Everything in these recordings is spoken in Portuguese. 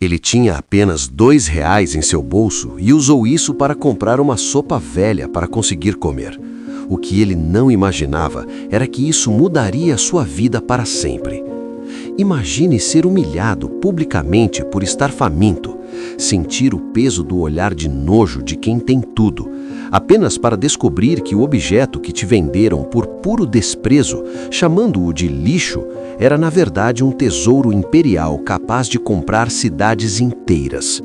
Ele tinha apenas R$ 2 em seu bolso e usou isso para comprar uma sopa velha para conseguir comer. O que ele não imaginava era que isso mudaria sua vida para sempre. Imagine ser humilhado publicamente por estar faminto, sentir o peso do olhar de nojo de quem tem tudo, apenas para descobrir que o objeto que te venderam por puro desprezo, chamando-o de lixo, era na verdade um tesouro imperial capaz de comprar cidades inteiras.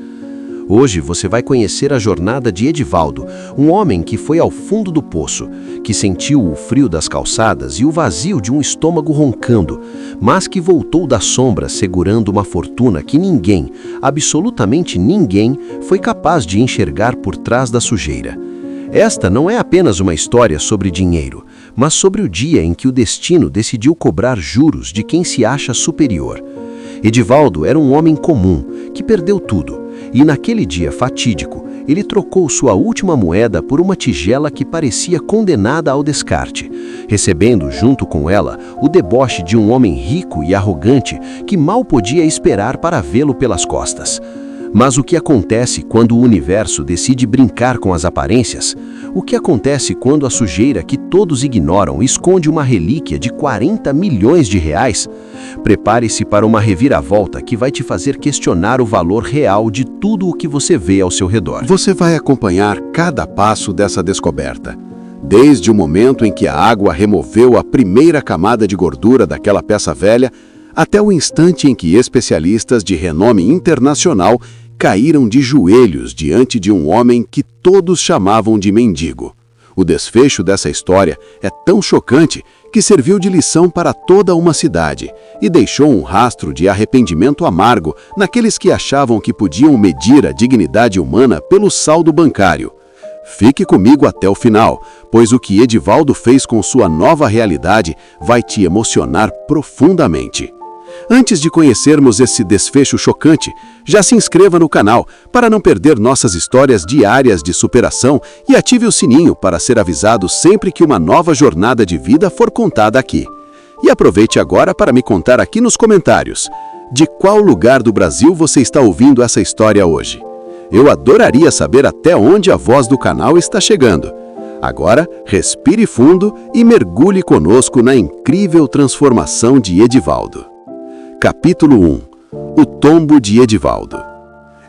Hoje você vai conhecer a jornada de Edivaldo, um homem que foi ao fundo do poço, que sentiu o frio das calçadas e o vazio de um estômago roncando, mas que voltou da sombra segurando uma fortuna que ninguém, absolutamente ninguém, foi capaz de enxergar por trás da sujeira. Esta não é apenas uma história sobre dinheiro, mas sobre o dia em que o destino decidiu cobrar juros de quem se acha superior. Edivaldo era um homem comum, que perdeu tudo, e naquele dia fatídico, ele trocou sua última moeda por uma tigela que parecia condenada ao descarte, recebendo junto com ela o deboche de um homem rico e arrogante que mal podia esperar para vê-lo pelas costas. Mas o que acontece quando o universo decide brincar com as aparências? O que acontece quando a sujeira que todos ignoram esconde uma relíquia de R$ 40 milhões? Prepare-se para uma reviravolta que vai te fazer questionar o valor real de tudo o que você vê ao seu redor. Você vai acompanhar cada passo dessa descoberta, desde o momento em que a água removeu a primeira camada de gordura daquela peça velha, até o instante em que especialistas de renome internacional caíram de joelhos diante de um homem que todos chamavam de mendigo. O desfecho dessa história é tão chocante que serviu de lição para toda uma cidade e deixou um rastro de arrependimento amargo naqueles que achavam que podiam medir a dignidade humana pelo saldo bancário. Fique comigo até o final, pois o que Edivaldo fez com sua nova realidade vai te emocionar profundamente. Antes de conhecermos esse desfecho chocante, já se inscreva no canal para não perder nossas histórias diárias de superação e ative o sininho para ser avisado sempre que uma nova jornada de vida for contada aqui. E aproveite agora para me contar aqui nos comentários, de qual lugar do Brasil você está ouvindo essa história hoje. Eu adoraria saber até onde a voz do canal está chegando. Agora, respire fundo e mergulhe conosco na incrível transformação de Edivaldo. Capítulo 1. O tombo de Edivaldo.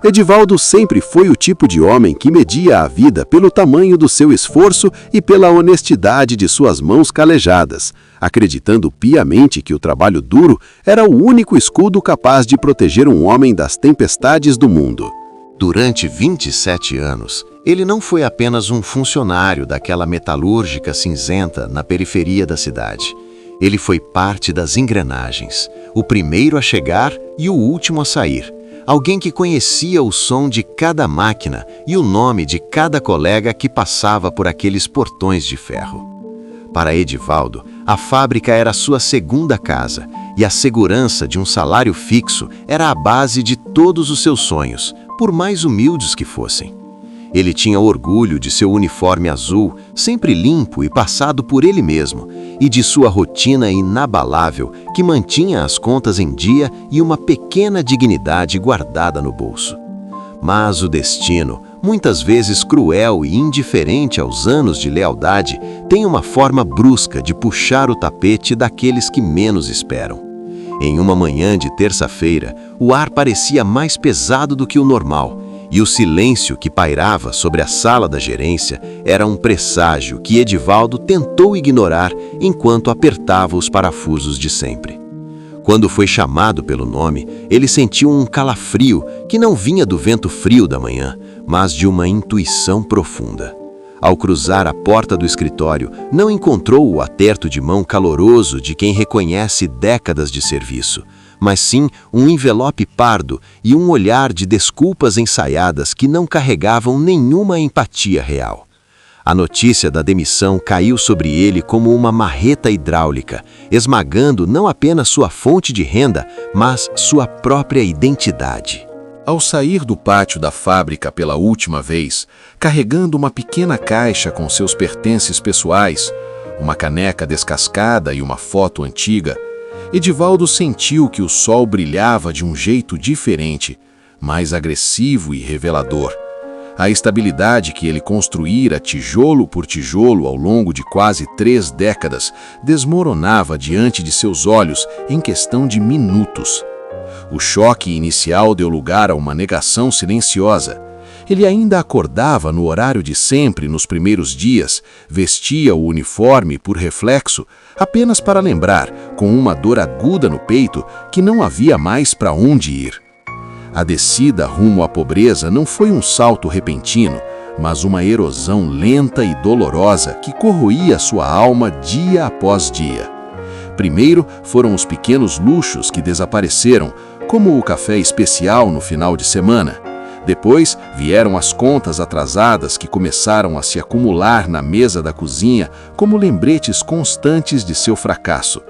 Edivaldo sempre foi o tipo de homem que media a vida pelo tamanho do seu esforço e pela honestidade de suas mãos calejadas, acreditando piamente que o trabalho duro era o único escudo capaz de proteger um homem das tempestades do mundo. Durante 27 anos, ele não foi apenas um funcionário daquela metalúrgica cinzenta na periferia da cidade. Ele foi parte das engrenagens, o primeiro a chegar e o último a sair. Alguém que conhecia o som de cada máquina e o nome de cada colega que passava por aqueles portões de ferro. Para Edivaldo, a fábrica era sua segunda casa e a segurança de um salário fixo era a base de todos os seus sonhos, por mais humildes que fossem. Ele tinha orgulho de seu uniforme azul, sempre limpo e passado por ele mesmo, e de sua rotina inabalável que mantinha as contas em dia e uma pequena dignidade guardada no bolso. Mas o destino, muitas vezes cruel e indiferente aos anos de lealdade, tem uma forma brusca de puxar o tapete daqueles que menos esperam. Em uma manhã de terça-feira, o ar parecia mais pesado do que o normal, e o silêncio que pairava sobre a sala da gerência era um presságio que Edivaldo tentou ignorar enquanto apertava os parafusos de sempre. Quando foi chamado pelo nome, ele sentiu um calafrio que não vinha do vento frio da manhã, mas de uma intuição profunda. Ao cruzar a porta do escritório, não encontrou o aperto de mão caloroso de quem reconhece décadas de serviço, mas sim um envelope pardo e um olhar de desculpas ensaiadas que não carregavam nenhuma empatia real. A notícia da demissão caiu sobre ele como uma marreta hidráulica, esmagando não apenas sua fonte de renda, mas sua própria identidade. Ao sair do pátio da fábrica pela última vez, carregando uma pequena caixa com seus pertences pessoais, uma caneca descascada e uma foto antiga, Edivaldo sentiu que o sol brilhava de um jeito diferente, mais agressivo e revelador. A estabilidade que ele construíra tijolo por tijolo ao longo de quase 3 décadas desmoronava diante de seus olhos em questão de minutos. O choque inicial deu lugar a uma negação silenciosa. Ele ainda acordava no horário de sempre nos primeiros dias, vestia o uniforme por reflexo, apenas para lembrar, com uma dor aguda no peito, que não havia mais para onde ir. A descida rumo à pobreza não foi um salto repentino, mas uma erosão lenta e dolorosa que corroía sua alma dia após dia. Primeiro foram os pequenos luxos que desapareceram, como o café especial no final de semana. Depois vieram as contas atrasadas que começaram a se acumular na mesa da cozinha como lembretes constantes de seu fracasso.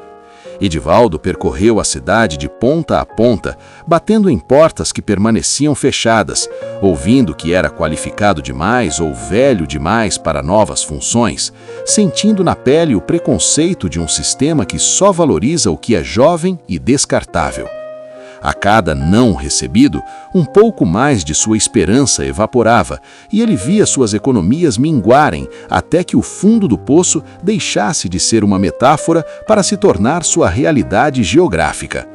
Edivaldo percorreu a cidade de ponta a ponta, batendo em portas que permaneciam fechadas, ouvindo que era qualificado demais ou velho demais para novas funções, sentindo na pele o preconceito de um sistema que só valoriza o que é jovem e descartável. A cada não recebido, um pouco mais de sua esperança evaporava, e ele via suas economias minguarem até que o fundo do poço deixasse de ser uma metáfora para se tornar sua realidade geográfica.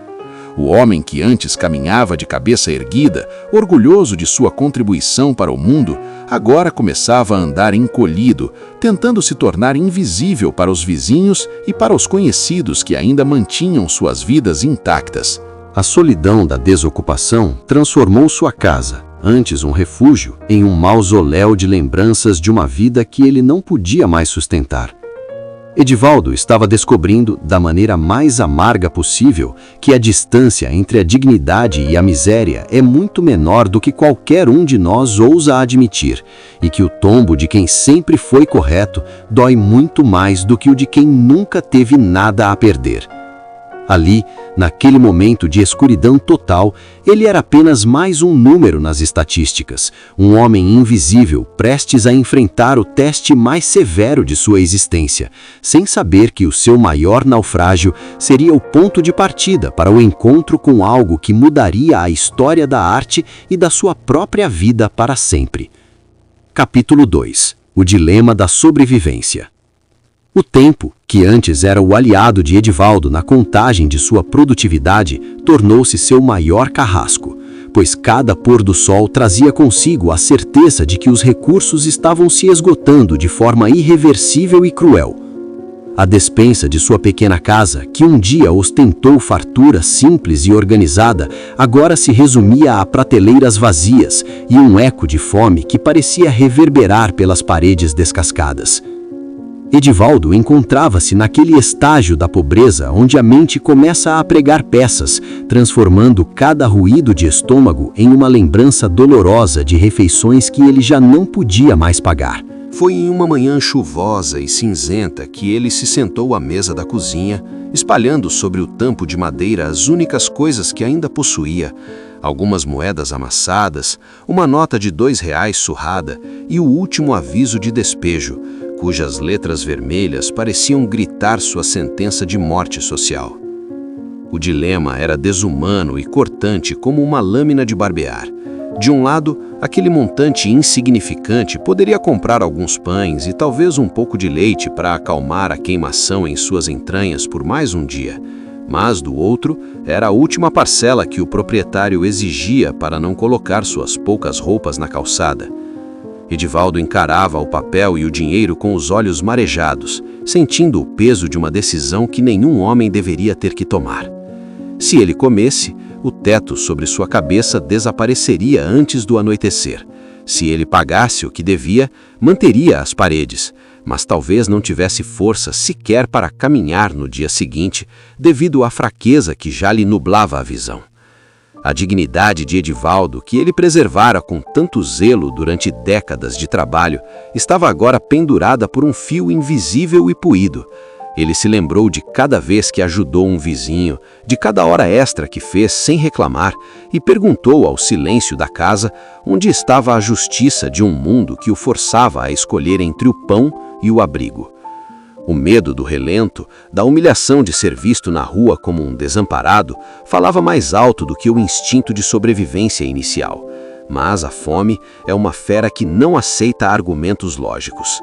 O homem que antes caminhava de cabeça erguida, orgulhoso de sua contribuição para o mundo, agora começava a andar encolhido, tentando se tornar invisível para os vizinhos e para os conhecidos que ainda mantinham suas vidas intactas. A solidão da desocupação transformou sua casa, antes um refúgio, em um mausoléu de lembranças de uma vida que ele não podia mais sustentar. Edivaldo estava descobrindo, da maneira mais amarga possível, que a distância entre a dignidade e a miséria é muito menor do que qualquer um de nós ousa admitir, e que o tombo de quem sempre foi correto dói muito mais do que o de quem nunca teve nada a perder. Ali, naquele momento de escuridão total, ele era apenas mais um número nas estatísticas, um homem invisível prestes a enfrentar o teste mais severo de sua existência, sem saber que o seu maior naufrágio seria o ponto de partida para o encontro com algo que mudaria a história da arte e da sua própria vida para sempre. Capítulo 2. O dilema da sobrevivência. O tempo, que antes era o aliado de Edivaldo na contagem de sua produtividade, tornou-se seu maior carrasco, pois cada pôr do sol trazia consigo a certeza de que os recursos estavam se esgotando de forma irreversível e cruel. A despensa de sua pequena casa, que um dia ostentou fartura simples e organizada, agora se resumia a prateleiras vazias e um eco de fome que parecia reverberar pelas paredes descascadas. Edivaldo encontrava-se naquele estágio da pobreza onde a mente começa a pregar peças, transformando cada ruído de estômago em uma lembrança dolorosa de refeições que ele já não podia mais pagar. Foi em uma manhã chuvosa e cinzenta que ele se sentou à mesa da cozinha, espalhando sobre o tampo de madeira as únicas coisas que ainda possuía, algumas moedas amassadas, uma nota de R$ 2 surrada e o último aviso de despejo, cujas letras vermelhas pareciam gritar sua sentença de morte social. O dilema era desumano e cortante como uma lâmina de barbear. De um lado, aquele montante insignificante poderia comprar alguns pães e talvez um pouco de leite para acalmar a queimação em suas entranhas por mais um dia. Mas, do outro, era a última parcela que o proprietário exigia para não colocar suas poucas roupas na calçada. Edivaldo encarava o papel e o dinheiro com os olhos marejados, sentindo o peso de uma decisão que nenhum homem deveria ter que tomar. Se ele comesse, o teto sobre sua cabeça desapareceria antes do anoitecer. Se ele pagasse o que devia, manteria as paredes, mas talvez não tivesse força sequer para caminhar no dia seguinte, devido à fraqueza que já lhe nublava a visão. A dignidade de Edivaldo, que ele preservara com tanto zelo durante décadas de trabalho, estava agora pendurada por um fio invisível e puído. Ele se lembrou de cada vez que ajudou um vizinho, de cada hora extra que fez sem reclamar, e perguntou ao silêncio da casa onde estava a justiça de um mundo que o forçava a escolher entre o pão e o abrigo. O medo do relento, da humilhação de ser visto na rua como um desamparado, falava mais alto do que o instinto de sobrevivência inicial. Mas a fome é uma fera que não aceita argumentos lógicos.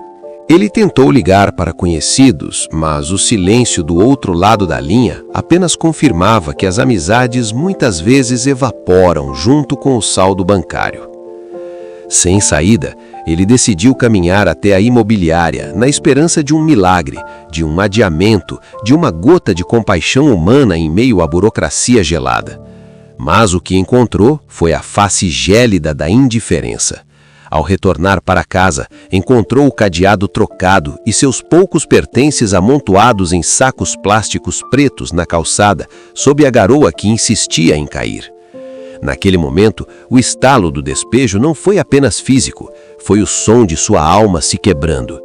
Ele tentou ligar para conhecidos, mas o silêncio do outro lado da linha apenas confirmava que as amizades muitas vezes evaporam junto com o saldo bancário. Sem saída, ele decidiu caminhar até a imobiliária na esperança de um milagre, de um adiamento, de uma gota de compaixão humana em meio à burocracia gelada. Mas o que encontrou foi a face gélida da indiferença. Ao retornar para casa, encontrou o cadeado trocado e seus poucos pertences amontoados em sacos plásticos pretos na calçada, sob a garoa que insistia em cair. Naquele momento, o estalo do despejo não foi apenas físico, foi o som de sua alma se quebrando.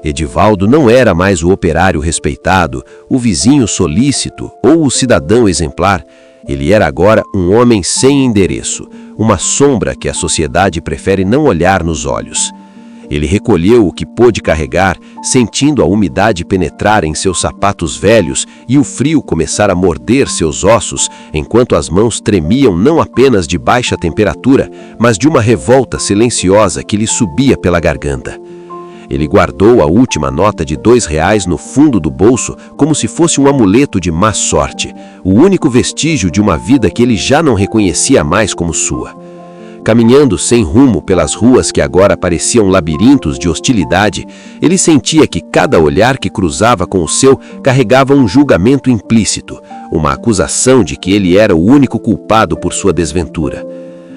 Edivaldo não era mais o operário respeitado, o vizinho solícito ou o cidadão exemplar. Ele era agora um homem sem endereço, uma sombra que a sociedade prefere não olhar nos olhos. Ele recolheu o que pôde carregar, sentindo a umidade penetrar em seus sapatos velhos e o frio começar a morder seus ossos, enquanto as mãos tremiam não apenas de baixa temperatura, mas de uma revolta silenciosa que lhe subia pela garganta. Ele guardou a última nota de R$2 no fundo do bolso como se fosse um amuleto de má sorte, o único vestígio de uma vida que ele já não reconhecia mais como sua. Caminhando sem rumo pelas ruas que agora pareciam labirintos de hostilidade, ele sentia que cada olhar que cruzava com o seu carregava um julgamento implícito, uma acusação de que ele era o único culpado por sua desventura.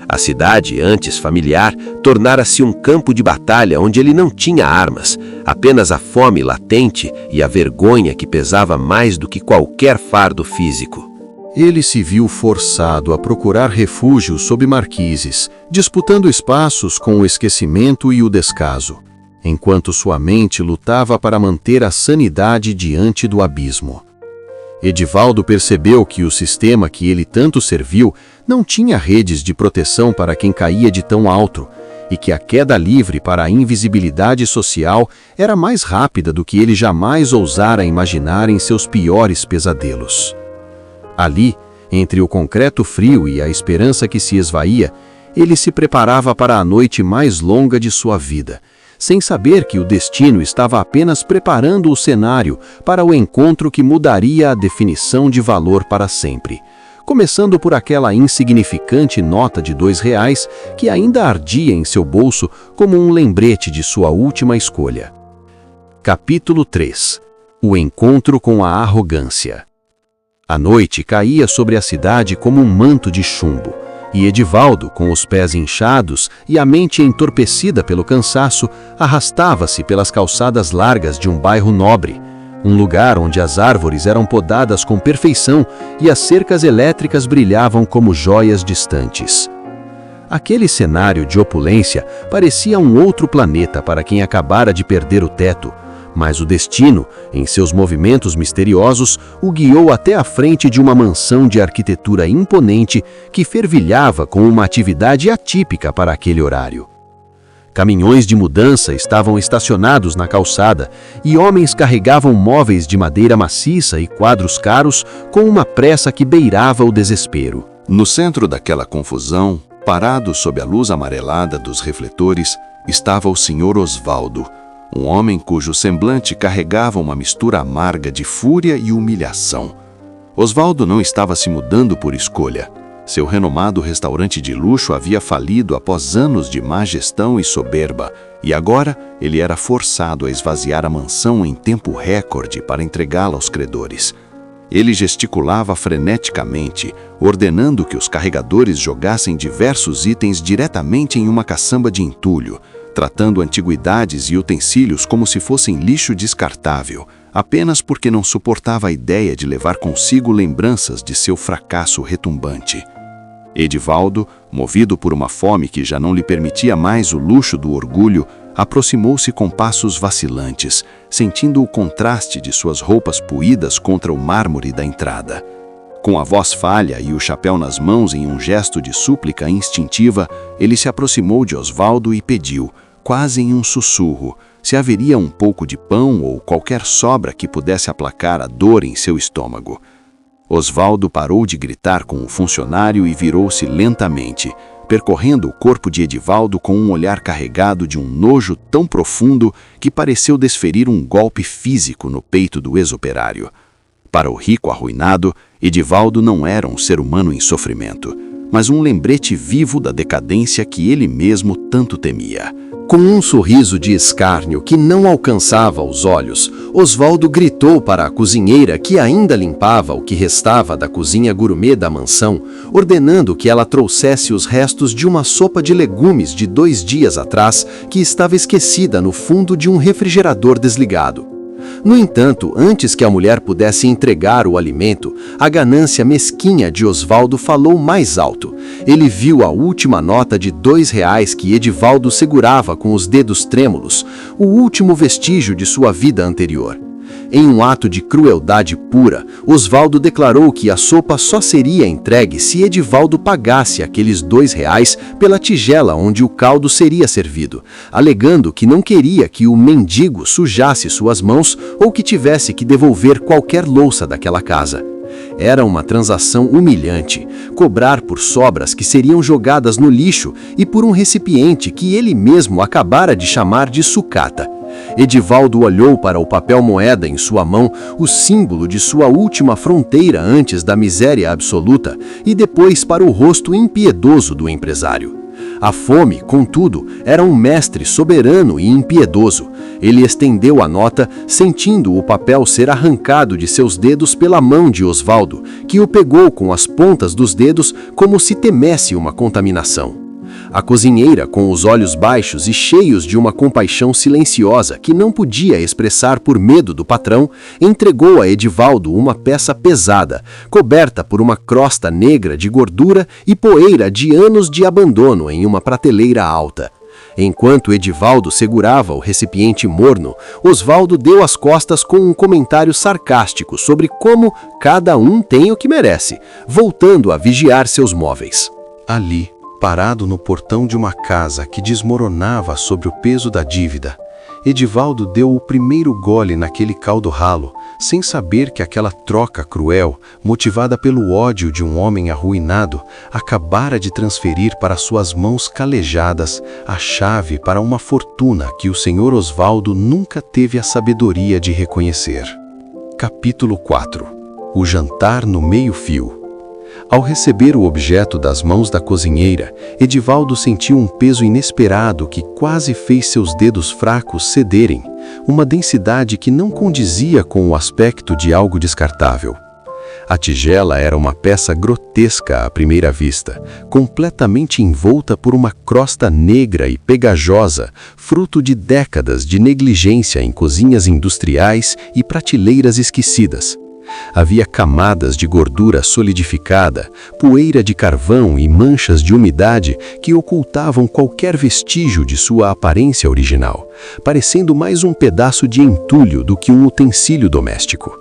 A cidade, antes familiar, tornara-se um campo de batalha onde ele não tinha armas, apenas a fome latente e a vergonha que pesava mais do que qualquer fardo físico. Ele se viu forçado a procurar refúgio sob marquises, disputando espaços com o esquecimento e o descaso, enquanto sua mente lutava para manter a sanidade diante do abismo. Edivaldo percebeu que o sistema que ele tanto serviu não tinha redes de proteção para quem caía de tão alto, e que a queda livre para a invisibilidade social era mais rápida do que ele jamais ousara imaginar em seus piores pesadelos. Ali, entre o concreto frio e a esperança que se esvaía, ele se preparava para a noite mais longa de sua vida, sem saber que o destino estava apenas preparando o cenário para o encontro que mudaria a definição de valor para sempre, começando por aquela insignificante nota de R$2 que ainda ardia em seu bolso como um lembrete de sua última escolha. Capítulo 3. O encontro com a arrogância. A noite caía sobre a cidade como um manto de chumbo, e Edivaldo, com os pés inchados e a mente entorpecida pelo cansaço, arrastava-se pelas calçadas largas de um bairro nobre, um lugar onde as árvores eram podadas com perfeição e as cercas elétricas brilhavam como joias distantes. Aquele cenário de opulência parecia um outro planeta para quem acabara de perder o teto, mas o destino, em seus movimentos misteriosos, o guiou até a frente de uma mansão de arquitetura imponente que fervilhava com uma atividade atípica para aquele horário. Caminhões de mudança estavam estacionados na calçada e homens carregavam móveis de madeira maciça e quadros caros com uma pressa que beirava o desespero. No centro daquela confusão, parado sob a luz amarelada dos refletores, estava o Sr. Osvaldo, um homem cujo semblante carregava uma mistura amarga de fúria e humilhação. Osvaldo não estava se mudando por escolha. Seu renomado restaurante de luxo havia falido após anos de má gestão e soberba, e agora ele era forçado a esvaziar a mansão em tempo recorde para entregá-la aos credores. Ele gesticulava freneticamente, ordenando que os carregadores jogassem diversos itens diretamente em uma caçamba de entulho, tratando antiguidades e utensílios como se fossem lixo descartável, apenas porque não suportava a ideia de levar consigo lembranças de seu fracasso retumbante. Edivaldo, movido por uma fome que já não lhe permitia mais o luxo do orgulho, aproximou-se com passos vacilantes, sentindo o contraste de suas roupas poídas contra o mármore da entrada. Com a voz falha e o chapéu nas mãos em um gesto de súplica instintiva, ele se aproximou de Osvaldo e pediu, quase em um sussurro, se haveria um pouco de pão ou qualquer sobra que pudesse aplacar a dor em seu estômago. Osvaldo parou de gritar com o funcionário e virou-se lentamente, percorrendo o corpo de Edivaldo com um olhar carregado de um nojo tão profundo que pareceu desferir um golpe físico no peito do ex-operário. Para o rico arruinado, Edivaldo não era um ser humano em sofrimento, mas um lembrete vivo da decadência que ele mesmo tanto temia. Com um sorriso de escárnio que não alcançava os olhos, Osvaldo gritou para a cozinheira que ainda limpava o que restava da cozinha gourmet da mansão, ordenando que ela trouxesse os restos de uma sopa de legumes de 2 dias atrás que estava esquecida no fundo de um refrigerador desligado. No entanto, antes que a mulher pudesse entregar o alimento, a ganância mesquinha de Osvaldo falou mais alto. Ele viu a última nota de R$2 que Edivaldo segurava com os dedos trêmulos, o último vestígio de sua vida anterior. Em um ato de crueldade pura, Osvaldo declarou que a sopa só seria entregue se Edivaldo pagasse aqueles R$2 pela tigela onde o caldo seria servido, alegando que não queria que o mendigo sujasse suas mãos ou que tivesse que devolver qualquer louça daquela casa. Era uma transação humilhante, cobrar por sobras que seriam jogadas no lixo e por um recipiente que ele mesmo acabara de chamar de sucata. Edivaldo olhou para o papel moeda em sua mão, o símbolo de sua última fronteira antes da miséria absoluta, e depois para o rosto impiedoso do empresário. A fome, contudo, era um mestre soberano e impiedoso. Ele estendeu a nota, sentindo o papel ser arrancado de seus dedos pela mão de Osvaldo, que o pegou com as pontas dos dedos como se temesse uma contaminação. A cozinheira, com os olhos baixos e cheios de uma compaixão silenciosa que não podia expressar por medo do patrão, entregou a Edivaldo uma peça pesada, coberta por uma crosta negra de gordura e poeira de anos de abandono em uma prateleira alta. Enquanto Edivaldo segurava o recipiente morno, Osvaldo deu as costas com um comentário sarcástico sobre como cada um tem o que merece, voltando a vigiar seus móveis. Ali, parado no portão de uma casa que desmoronava sob o peso da dívida, Edivaldo deu o primeiro gole naquele caldo ralo, sem saber que aquela troca cruel, motivada pelo ódio de um homem arruinado, acabara de transferir para suas mãos calejadas a chave para uma fortuna que o senhor Osvaldo nunca teve a sabedoria de reconhecer. Capítulo 4. O jantar no meio-fio. Ao receber o objeto das mãos da cozinheira, Edivaldo sentiu um peso inesperado que quase fez seus dedos fracos cederem, uma densidade que não condizia com o aspecto de algo descartável. A tigela era uma peça grotesca à primeira vista, completamente envolta por uma crosta negra e pegajosa, fruto de décadas de negligência em cozinhas industriais e prateleiras esquecidas. Havia camadas de gordura solidificada, poeira de carvão e manchas de umidade que ocultavam qualquer vestígio de sua aparência original, parecendo mais um pedaço de entulho do que um utensílio doméstico.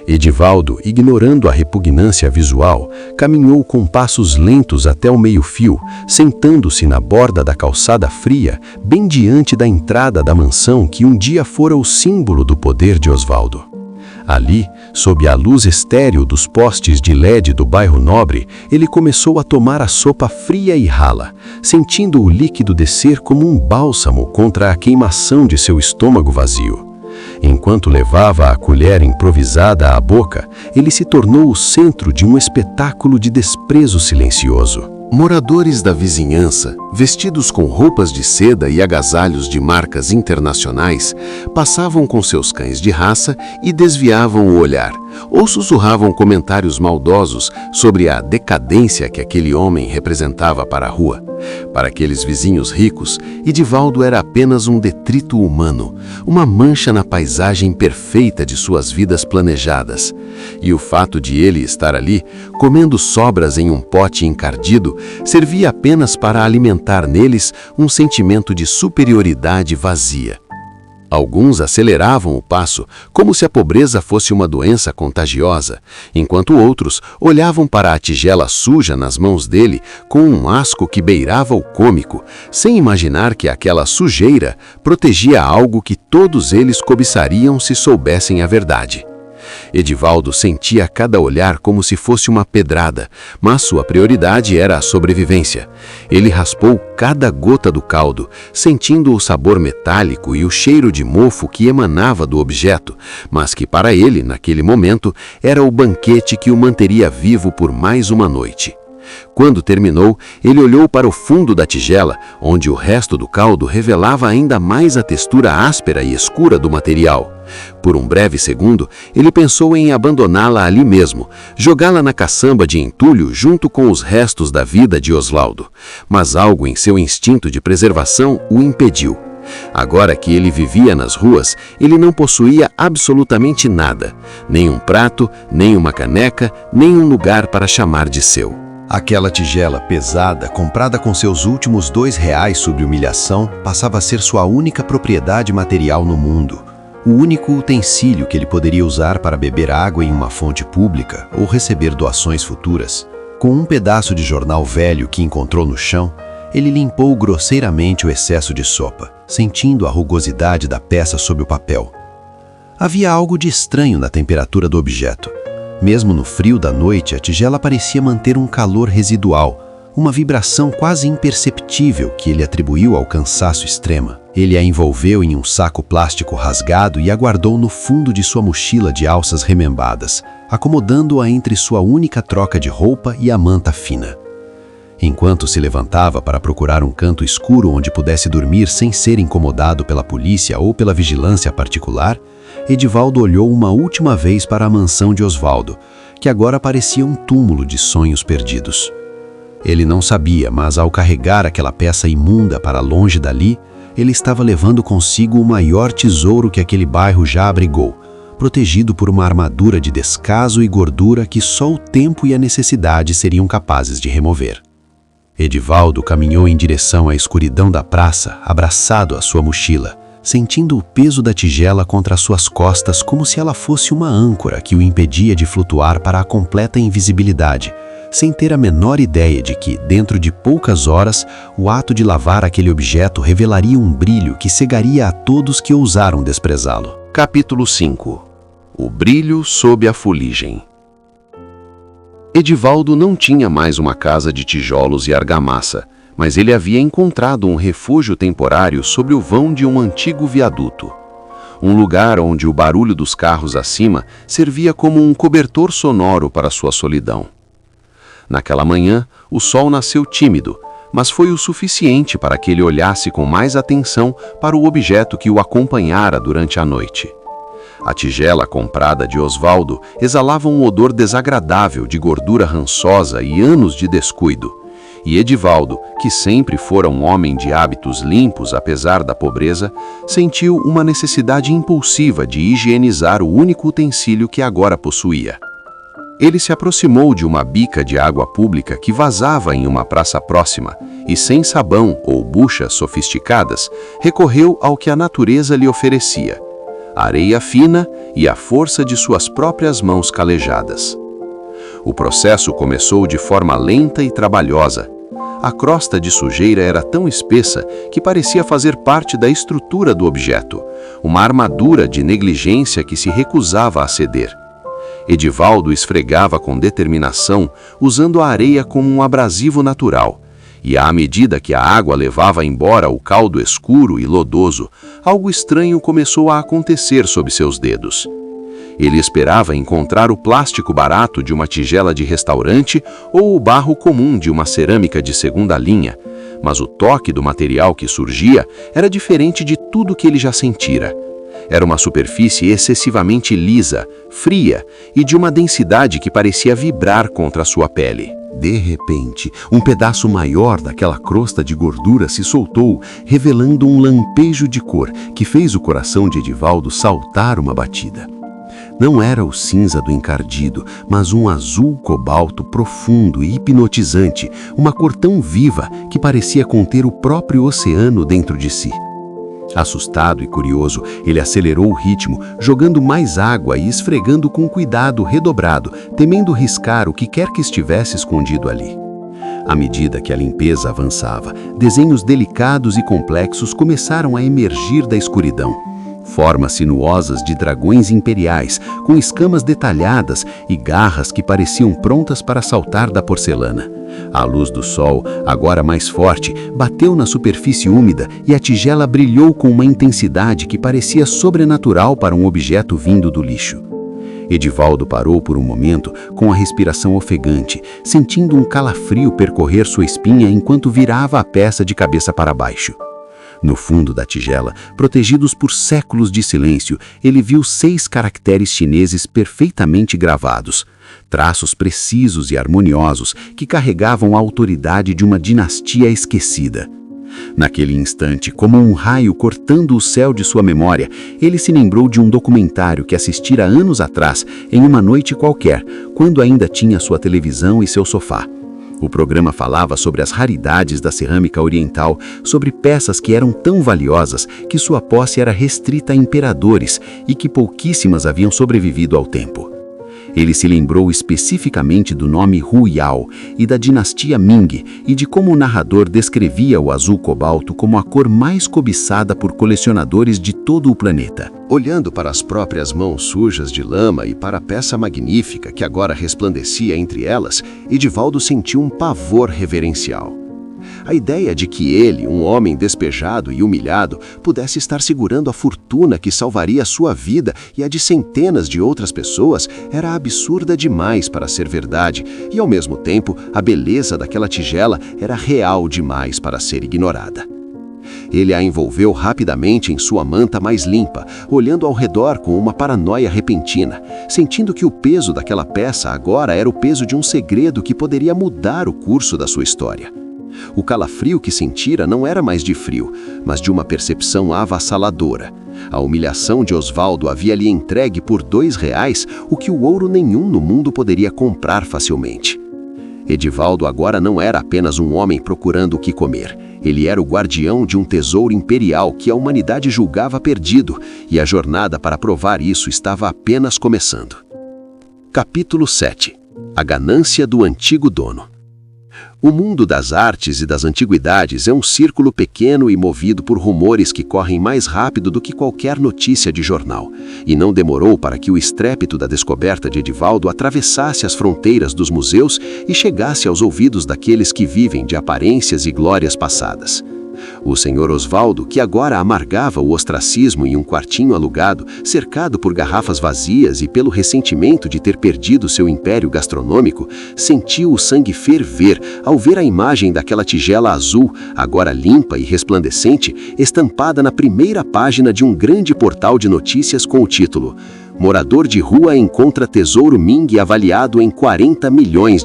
Edivaldo, ignorando a repugnância visual, caminhou com passos lentos até o meio-fio, sentando-se na borda da calçada fria, bem diante da entrada da mansão que um dia fora o símbolo do poder de Osvaldo. Ali, sob a luz estéril dos postes de LED do bairro Nobre, ele começou a tomar a sopa fria e rala, sentindo o líquido descer como um bálsamo contra a queimação de seu estômago vazio. Enquanto levava a colher improvisada à boca, ele se tornou o centro de um espetáculo de desprezo silencioso. Moradores da vizinhança, vestidos com roupas de seda e agasalhos de marcas internacionais, passavam com seus cães de raça e desviavam o olhar, ou sussurravam comentários maldosos sobre a decadência que aquele homem representava para a rua. Para aqueles vizinhos ricos, Edivaldo era apenas um detrito humano, uma mancha na paisagem perfeita de suas vidas planejadas. E o fato de ele estar ali, comendo sobras em um pote encardido, servia apenas para alimentar neles um sentimento de superioridade vazia. Alguns aceleravam o passo, como se a pobreza fosse uma doença contagiosa, enquanto outros olhavam para a tigela suja nas mãos dele com um asco que beirava o cômico, sem imaginar que aquela sujeira protegia algo que todos eles cobiçariam se soubessem a verdade. Edivaldo sentia cada olhar como se fosse uma pedrada, mas sua prioridade era a sobrevivência. Ele raspou cada gota do caldo, sentindo o sabor metálico e o cheiro de mofo que emanava do objeto, mas que para ele, naquele momento, era o banquete que o manteria vivo por mais uma noite. Quando terminou, ele olhou para o fundo da tigela, onde o resto do caldo revelava ainda mais a textura áspera e escura do material. Por um breve segundo, ele pensou em abandoná-la ali mesmo, jogá-la na caçamba de entulho junto com os restos da vida de Osvaldo. Mas algo em seu instinto de preservação o impediu. Agora que ele vivia nas ruas, ele não possuía absolutamente nada. Nem um prato, nem uma caneca, nem um lugar para chamar de seu. Aquela tigela pesada, comprada com seus últimos R$2 sob humilhação, passava a ser sua única propriedade material no mundo. O único utensílio que ele poderia usar para beber água em uma fonte pública ou receber doações futuras. Com um pedaço de jornal velho que encontrou no chão, ele limpou grosseiramente o excesso de sopa, sentindo a rugosidade da peça sob o papel. Havia algo de estranho na temperatura do objeto. Mesmo no frio da noite, a tigela parecia manter um calor residual, uma vibração quase imperceptível que ele atribuiu ao cansaço extremo. Ele a envolveu em um saco plástico rasgado e a guardou no fundo de sua mochila de alças remembadas, acomodando-a entre sua única troca de roupa e a manta fina. Enquanto se levantava para procurar um canto escuro onde pudesse dormir sem ser incomodado pela polícia ou pela vigilância particular, Edivaldo olhou uma última vez para a mansão de Osvaldo, que agora parecia um túmulo de sonhos perdidos. Ele não sabia, mas ao carregar aquela peça imunda para longe dali, ele estava levando consigo o maior tesouro que aquele bairro já abrigou, protegido por uma armadura de descaso e gordura que só o tempo e a necessidade seriam capazes de remover. Edivaldo caminhou em direção à escuridão da praça, abraçado à sua mochila, sentindo o peso da tigela contra suas costas como se ela fosse uma âncora que o impedia de flutuar para a completa invisibilidade, sem ter a menor ideia de que, dentro de poucas horas, o ato de lavar aquele objeto revelaria um brilho que cegaria a todos que ousaram desprezá-lo. Capítulo 5. O brilho sob a fuligem. Edivaldo não tinha mais uma casa de tijolos e argamassa, mas ele havia encontrado um refúgio temporário sobre o vão de um antigo viaduto. Um lugar onde o barulho dos carros acima servia como um cobertor sonoro para sua solidão. Naquela manhã, o sol nasceu tímido, mas foi o suficiente para que ele olhasse com mais atenção para o objeto que o acompanhara durante a noite. A tigela comprada de Osvaldo exalava um odor desagradável de gordura rançosa e anos de descuido. E Edivaldo, que sempre fora um homem de hábitos limpos apesar da pobreza, sentiu uma necessidade impulsiva de higienizar o único utensílio que agora possuía. Ele se aproximou de uma bica de água pública que vazava em uma praça próxima e, sem sabão ou buchas sofisticadas, recorreu ao que a natureza lhe oferecia: areia fina e a força de suas próprias mãos calejadas. O processo começou de forma lenta e trabalhosa. A crosta de sujeira era tão espessa que parecia fazer parte da estrutura do objeto, uma armadura de negligência que se recusava a ceder. Edivaldo esfregava com determinação, usando a areia como um abrasivo natural, e à medida que a água levava embora o caldo escuro e lodoso, algo estranho começou a acontecer sob seus dedos. Ele esperava encontrar o plástico barato de uma tigela de restaurante ou o barro comum de uma cerâmica de segunda linha, mas o toque do material que surgia era diferente de tudo que ele já sentira. Era uma superfície excessivamente lisa, fria e de uma densidade que parecia vibrar contra sua pele. De repente, um pedaço maior daquela crosta de gordura se soltou, revelando um lampejo de cor que fez o coração de Edivaldo saltar uma batida. Não era o cinza do encardido, mas um azul cobalto profundo e hipnotizante, uma cor tão viva que parecia conter o próprio oceano dentro de si. Assustado e curioso, ele acelerou o ritmo, jogando mais água e esfregando com cuidado redobrado, temendo riscar o que quer que estivesse escondido ali. À medida que a limpeza avançava, desenhos delicados e complexos começaram a emergir da escuridão. Formas sinuosas de dragões imperiais, com escamas detalhadas e garras que pareciam prontas para saltar da porcelana. A luz do sol, agora mais forte, bateu na superfície úmida e a tigela brilhou com uma intensidade que parecia sobrenatural para um objeto vindo do lixo. Edivaldo parou por um momento, com a respiração ofegante, sentindo um calafrio percorrer sua espinha enquanto virava a peça de cabeça para baixo. No fundo da tigela, protegidos por séculos de silêncio, ele viu 6 caracteres chineses perfeitamente gravados, traços precisos e harmoniosos que carregavam a autoridade de uma dinastia esquecida. Naquele instante, como um raio cortando o céu de sua memória, ele se lembrou de um documentário que assistira anos atrás, em uma noite qualquer, quando ainda tinha sua televisão e seu sofá. O programa falava sobre as raridades da cerâmica oriental, sobre peças que eram tão valiosas que sua posse era restrita a imperadores e que pouquíssimas haviam sobrevivido ao tempo. Ele se lembrou especificamente do nome Hu Yao e da dinastia Ming e de como o narrador descrevia o azul cobalto como a cor mais cobiçada por colecionadores de todo o planeta. Olhando para as próprias mãos sujas de lama e para a peça magnífica que agora resplandecia entre elas, Edivaldo sentiu um pavor reverencial. A ideia de que ele, um homem despejado e humilhado, pudesse estar segurando a fortuna que salvaria a sua vida e a de centenas de outras pessoas era absurda demais para ser verdade, e ao mesmo tempo a beleza daquela tigela era real demais para ser ignorada. Ele a envolveu rapidamente em sua manta mais limpa, olhando ao redor com uma paranoia repentina, sentindo que o peso daquela peça agora era o peso de um segredo que poderia mudar o curso da sua história. O calafrio que sentira não era mais de frio, mas de uma percepção avassaladora. A humilhação de Osvaldo havia-lhe entregue por R$2 o que o ouro nenhum no mundo poderia comprar facilmente. Edivaldo agora não era apenas um homem procurando o que comer. Ele era o guardião de um tesouro imperial que a humanidade julgava perdido, e a jornada para provar isso estava apenas começando. Capítulo 7. A ganância do antigo dono. O mundo das artes e das antiguidades é um círculo pequeno e movido por rumores que correm mais rápido do que qualquer notícia de jornal, e não demorou para que o estrépito da descoberta de Edivaldo atravessasse as fronteiras dos museus e chegasse aos ouvidos daqueles que vivem de aparências e glórias passadas. O senhor Osvaldo, que agora amargava o ostracismo em um quartinho alugado, cercado por garrafas vazias e pelo ressentimento de ter perdido seu império gastronômico, sentiu o sangue ferver ao ver a imagem daquela tigela azul, agora limpa e resplandecente, estampada na primeira página de um grande portal de notícias com o título: Morador de rua encontra tesouro Ming avaliado em R$40 milhões.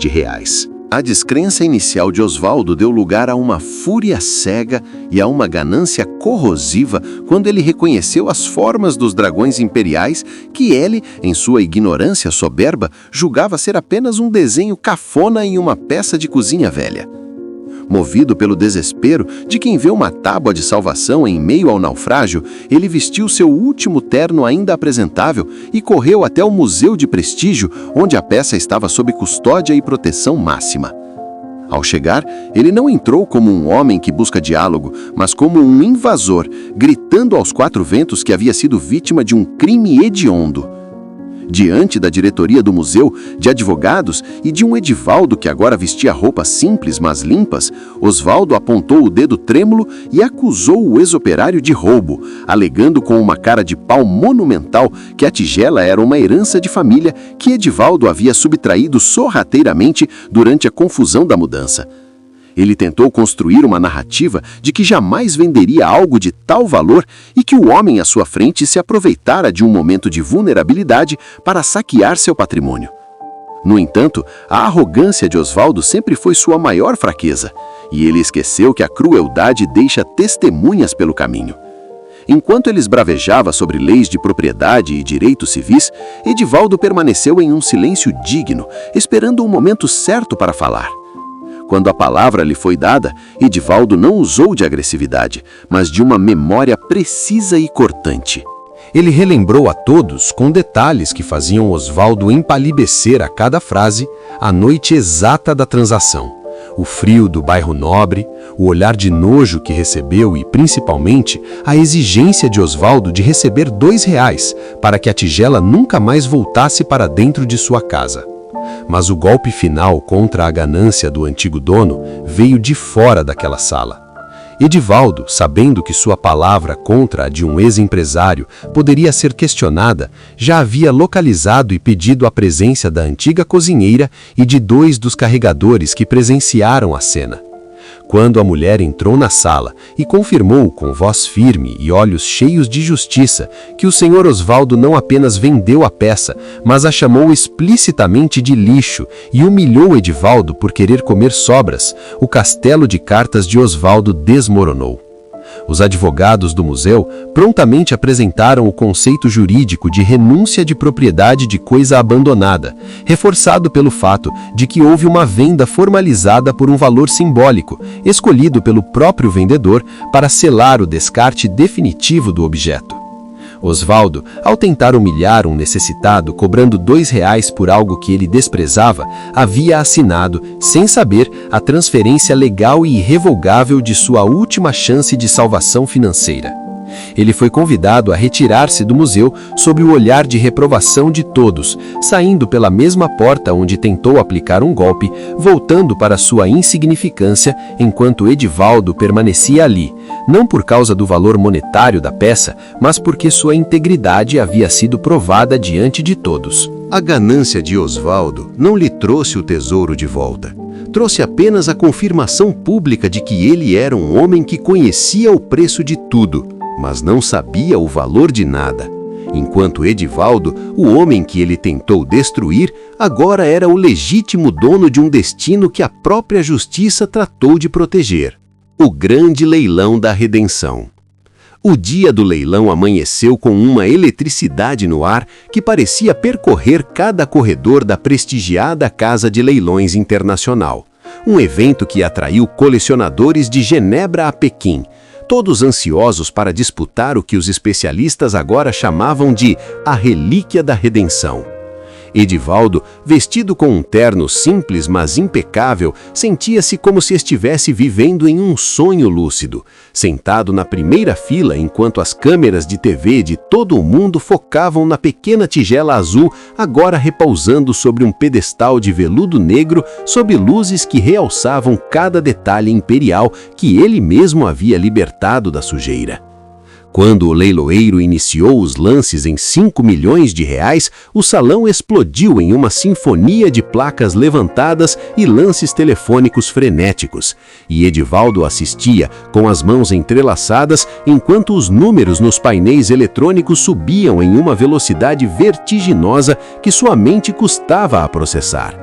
A descrença inicial de Osvaldo deu lugar a uma fúria cega e a uma ganância corrosiva quando ele reconheceu as formas dos dragões imperiais que ele, em sua ignorância soberba, julgava ser apenas um desenho cafona em uma peça de cozinha velha. Movido pelo desespero de quem vê uma tábua de salvação em meio ao naufrágio, ele vestiu seu último terno ainda apresentável e correu até o Museu de Prestígio, onde a peça estava sob custódia e proteção máxima. Ao chegar, ele não entrou como um homem que busca diálogo, mas como um invasor, gritando aos 4 ventos que havia sido vítima de um crime hediondo. Diante da diretoria do museu, de advogados e de um Edivaldo que agora vestia roupas simples, mas limpas, Osvaldo apontou o dedo trêmulo e acusou o ex-operário de roubo, alegando com uma cara de pau monumental que a tigela era uma herança de família que Edivaldo havia subtraído sorrateiramente durante a confusão da mudança. Ele tentou construir uma narrativa de que jamais venderia algo de tal valor e que o homem à sua frente se aproveitara de um momento de vulnerabilidade para saquear seu patrimônio. No entanto, a arrogância de Osvaldo sempre foi sua maior fraqueza, e ele esqueceu que a crueldade deixa testemunhas pelo caminho. Enquanto ele esbravejava sobre leis de propriedade e direitos civis, Edivaldo permaneceu em um silêncio digno, esperando o momento certo para falar. Quando a palavra lhe foi dada, Edivaldo não usou de agressividade, mas de uma memória precisa e cortante. Ele relembrou a todos, com detalhes que faziam Osvaldo empalidecer a cada frase, a noite exata da transação. O frio do bairro nobre, o olhar de nojo que recebeu e, principalmente, a exigência de Osvaldo de receber R$2 para que a tigela nunca mais voltasse para dentro de sua casa. Mas o golpe final contra a ganância do antigo dono veio de fora daquela sala. Edivaldo, sabendo que sua palavra contra a de um ex-empresário poderia ser questionada, já havia localizado e pedido a presença da antiga cozinheira e de 2 dos carregadores que presenciaram a cena. Quando a mulher entrou na sala e confirmou com voz firme e olhos cheios de justiça que o senhor Osvaldo não apenas vendeu a peça, mas a chamou explicitamente de lixo e humilhou Edivaldo por querer comer sobras, o castelo de cartas de Osvaldo desmoronou. Os advogados do museu prontamente apresentaram o conceito jurídico de renúncia de propriedade de coisa abandonada, reforçado pelo fato de que houve uma venda formalizada por um valor simbólico, escolhido pelo próprio vendedor para selar o descarte definitivo do objeto. Osvaldo, ao tentar humilhar um necessitado cobrando R$2 por algo que ele desprezava, havia assinado, sem saber, a transferência legal e irrevogável de sua última chance de salvação financeira. Ele foi convidado a retirar-se do museu sob o olhar de reprovação de todos, saindo pela mesma porta onde tentou aplicar um golpe, voltando para sua insignificância enquanto Edivaldo permanecia ali, não por causa do valor monetário da peça, mas porque sua integridade havia sido provada diante de todos. A ganância de Osvaldo não lhe trouxe o tesouro de volta. Trouxe apenas a confirmação pública de que ele era um homem que conhecia o preço de tudo, mas não sabia o valor de nada. Enquanto Edivaldo, o homem que ele tentou destruir, agora era o legítimo dono de um destino que a própria justiça tratou de proteger. O grande leilão da redenção. O dia do leilão amanheceu com uma eletricidade no ar que parecia percorrer cada corredor da prestigiada Casa de Leilões Internacional. Um evento que atraiu colecionadores de Genebra a Pequim, todos ansiosos para disputar o que os especialistas agora chamavam de a relíquia da redenção. Edivaldo, vestido com um terno simples mas impecável, sentia-se como se estivesse vivendo em um sonho lúcido, sentado na primeira fila enquanto as câmeras de TV de todo o mundo focavam na pequena tigela azul, agora repousando sobre um pedestal de veludo negro sob luzes que realçavam cada detalhe imperial que ele mesmo havia libertado da sujeira. Quando o leiloeiro iniciou os lances em R$5 milhões, o salão explodiu em uma sinfonia de placas levantadas e lances telefônicos frenéticos, e Edivaldo assistia com as mãos entrelaçadas enquanto os números nos painéis eletrônicos subiam em uma velocidade vertiginosa que sua mente custava a processar.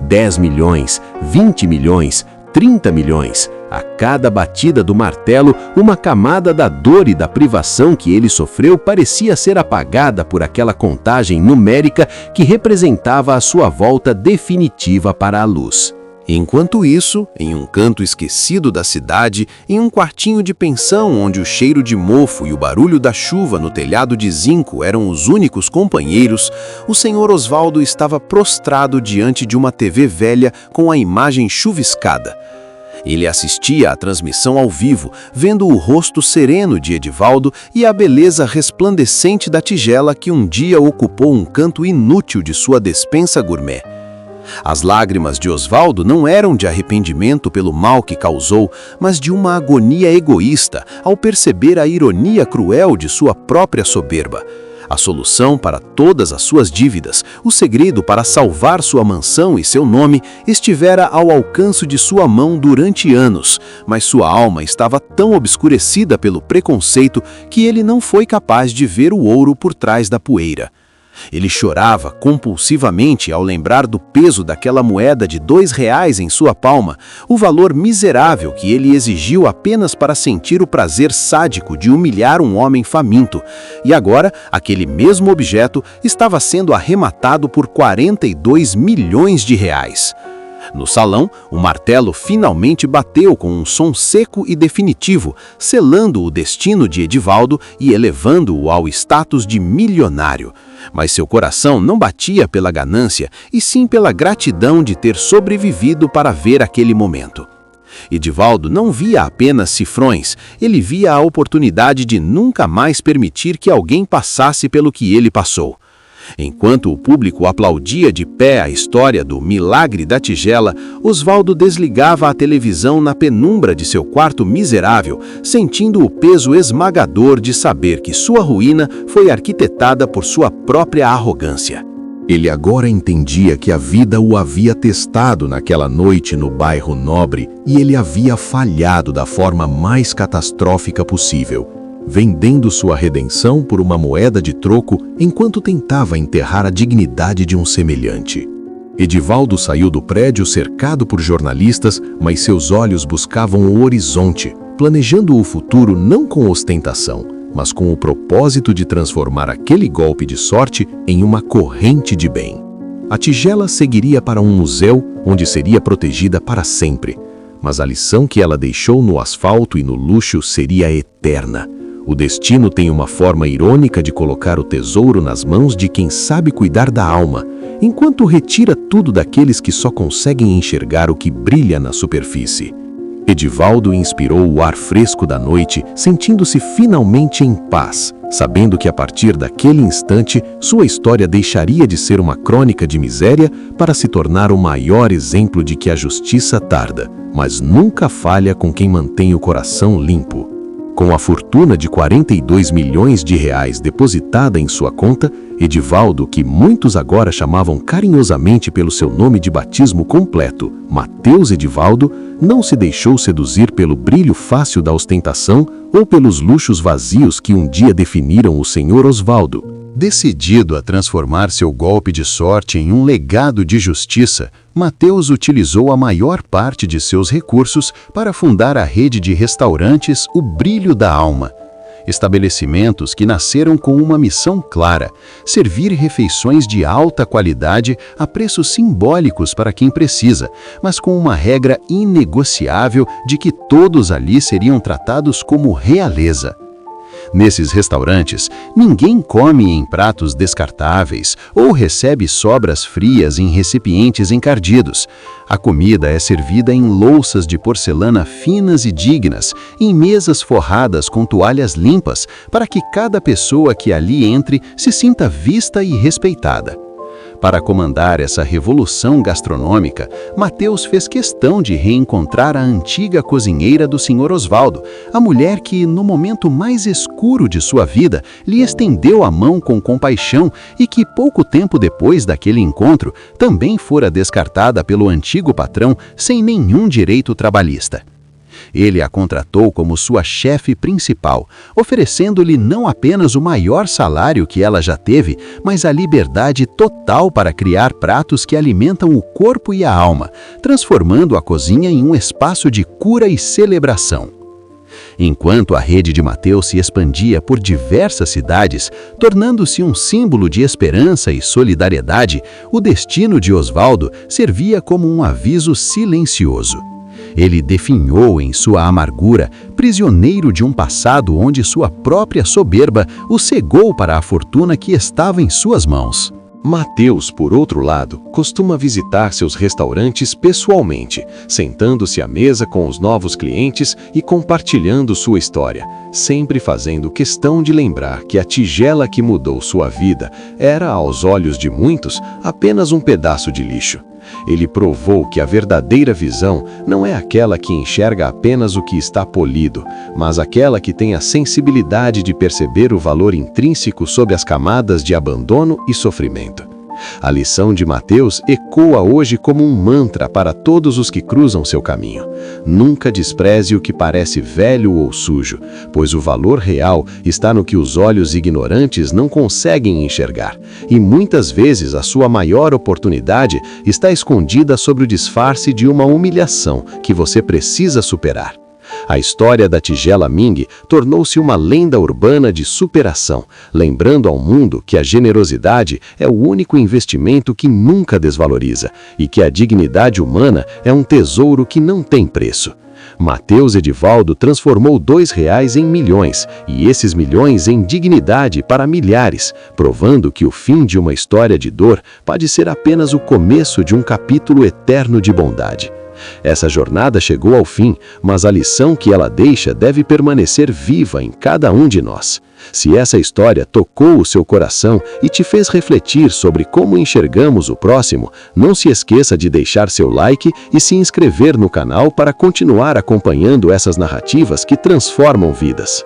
10 milhões, 20 milhões, 30 milhões. A cada batida do martelo, uma camada da dor e da privação que ele sofreu parecia ser apagada por aquela contagem numérica que representava a sua volta definitiva para a luz. Enquanto isso, em um canto esquecido da cidade, em um quartinho de pensão onde o cheiro de mofo e o barulho da chuva no telhado de zinco eram os únicos companheiros, o senhor Osvaldo estava prostrado diante de uma TV velha com a imagem chuviscada. Ele assistia à transmissão ao vivo, vendo o rosto sereno de Edivaldo e a beleza resplandecente da tigela que um dia ocupou um canto inútil de sua despensa gourmet. As lágrimas de Osvaldo não eram de arrependimento pelo mal que causou, mas de uma agonia egoísta ao perceber a ironia cruel de sua própria soberba. A solução para todas as suas dívidas, o segredo para salvar sua mansão e seu nome, estivera ao alcance de sua mão durante anos, mas sua alma estava tão obscurecida pelo preconceito que ele não foi capaz de ver o ouro por trás da poeira. Ele chorava compulsivamente ao lembrar do peso daquela moeda de R$2 em sua palma, o valor miserável que ele exigiu apenas para sentir o prazer sádico de humilhar um homem faminto. E agora, aquele mesmo objeto estava sendo arrematado por R$42 milhões. No salão, o martelo finalmente bateu com um som seco e definitivo, selando o destino de Edivaldo e elevando-o ao status de milionário. Mas seu coração não batia pela ganância, e sim pela gratidão de ter sobrevivido para ver aquele momento. Edivaldo não via apenas cifrões, ele via a oportunidade de nunca mais permitir que alguém passasse pelo que ele passou. Enquanto o público aplaudia de pé a história do milagre da tigela, Osvaldo desligava a televisão na penumbra de seu quarto miserável, sentindo o peso esmagador de saber que sua ruína foi arquitetada por sua própria arrogância. Ele agora entendia que a vida o havia testado naquela noite no bairro Nobre e ele havia falhado da forma mais catastrófica possível, vendendo sua redenção por uma moeda de troco enquanto tentava enterrar a dignidade de um semelhante. Edivaldo saiu do prédio cercado por jornalistas, mas seus olhos buscavam o horizonte, planejando o futuro não com ostentação, mas com o propósito de transformar aquele golpe de sorte em uma corrente de bem. A tigela seguiria para um museu onde seria protegida para sempre, mas a lição que ela deixou no asfalto e no luxo seria eterna. O destino tem uma forma irônica de colocar o tesouro nas mãos de quem sabe cuidar da alma, enquanto retira tudo daqueles que só conseguem enxergar o que brilha na superfície. Edivaldo inspirou o ar fresco da noite, sentindo-se finalmente em paz, sabendo que a partir daquele instante sua história deixaria de ser uma crônica de miséria para se tornar o maior exemplo de que a justiça tarda, mas nunca falha com quem mantém o coração limpo. Com a fortuna de 42 milhões de reais depositada em sua conta, Edivaldo, que muitos agora chamavam carinhosamente pelo seu nome de batismo completo, Mateus Edivaldo, não se deixou seduzir pelo brilho fácil da ostentação ou pelos luxos vazios que um dia definiram o Sr. Osvaldo. Decidido a transformar seu golpe de sorte em um legado de justiça, Mateus utilizou a maior parte de seus recursos para fundar a rede de restaurantes O Brilho da Alma. Estabelecimentos que nasceram com uma missão clara: servir refeições de alta qualidade a preços simbólicos para quem precisa, mas com uma regra inegociável de que todos ali seriam tratados como realeza. Nesses restaurantes, ninguém come em pratos descartáveis ou recebe sobras frias em recipientes encardidos. A comida é servida em louças de porcelana finas e dignas, em mesas forradas com toalhas limpas, para que cada pessoa que ali entre se sinta vista e respeitada. Para comandar essa revolução gastronômica, Mateus fez questão de reencontrar a antiga cozinheira do Sr. Osvaldo, a mulher que, no momento mais escuro de sua vida, lhe estendeu a mão com compaixão e que, pouco tempo depois daquele encontro, também fora descartada pelo antigo patrão sem nenhum direito trabalhista. Ele a contratou como sua chefe principal, oferecendo-lhe não apenas o maior salário que ela já teve, mas a liberdade total para criar pratos que alimentam o corpo e a alma, transformando a cozinha em um espaço de cura e celebração. Enquanto a rede de Mateus se expandia por diversas cidades, tornando-se um símbolo de esperança e solidariedade, o destino de Osvaldo servia como um aviso silencioso. Ele definhou em sua amargura, prisioneiro de um passado onde sua própria soberba o cegou para a fortuna que estava em suas mãos. Mateus, por outro lado, costuma visitar seus restaurantes pessoalmente, sentando-se à mesa com os novos clientes e compartilhando sua história, sempre fazendo questão de lembrar que a tigela que mudou sua vida era, aos olhos de muitos, apenas um pedaço de lixo. Ele provou que a verdadeira visão não é aquela que enxerga apenas o que está polido, mas aquela que tem a sensibilidade de perceber o valor intrínseco sob as camadas de abandono e sofrimento. A lição de Mateus ecoa hoje como um mantra para todos os que cruzam seu caminho. Nunca despreze o que parece velho ou sujo, pois o valor real está no que os olhos ignorantes não conseguem enxergar, e muitas vezes a sua maior oportunidade está escondida sob o disfarce de uma humilhação que você precisa superar. A história da tigela Ming tornou-se uma lenda urbana de superação, lembrando ao mundo que a generosidade é o único investimento que nunca desvaloriza e que a dignidade humana é um tesouro que não tem preço. Mateus Edivaldo transformou R$2 em milhões, e esses milhões em dignidade para milhares, provando que o fim de uma história de dor pode ser apenas o começo de um capítulo eterno de bondade. Essa jornada chegou ao fim, mas a lição que ela deixa deve permanecer viva em cada um de nós. Se essa história tocou o seu coração e te fez refletir sobre como enxergamos o próximo, não se esqueça de deixar seu like e se inscrever no canal para continuar acompanhando essas narrativas que transformam vidas.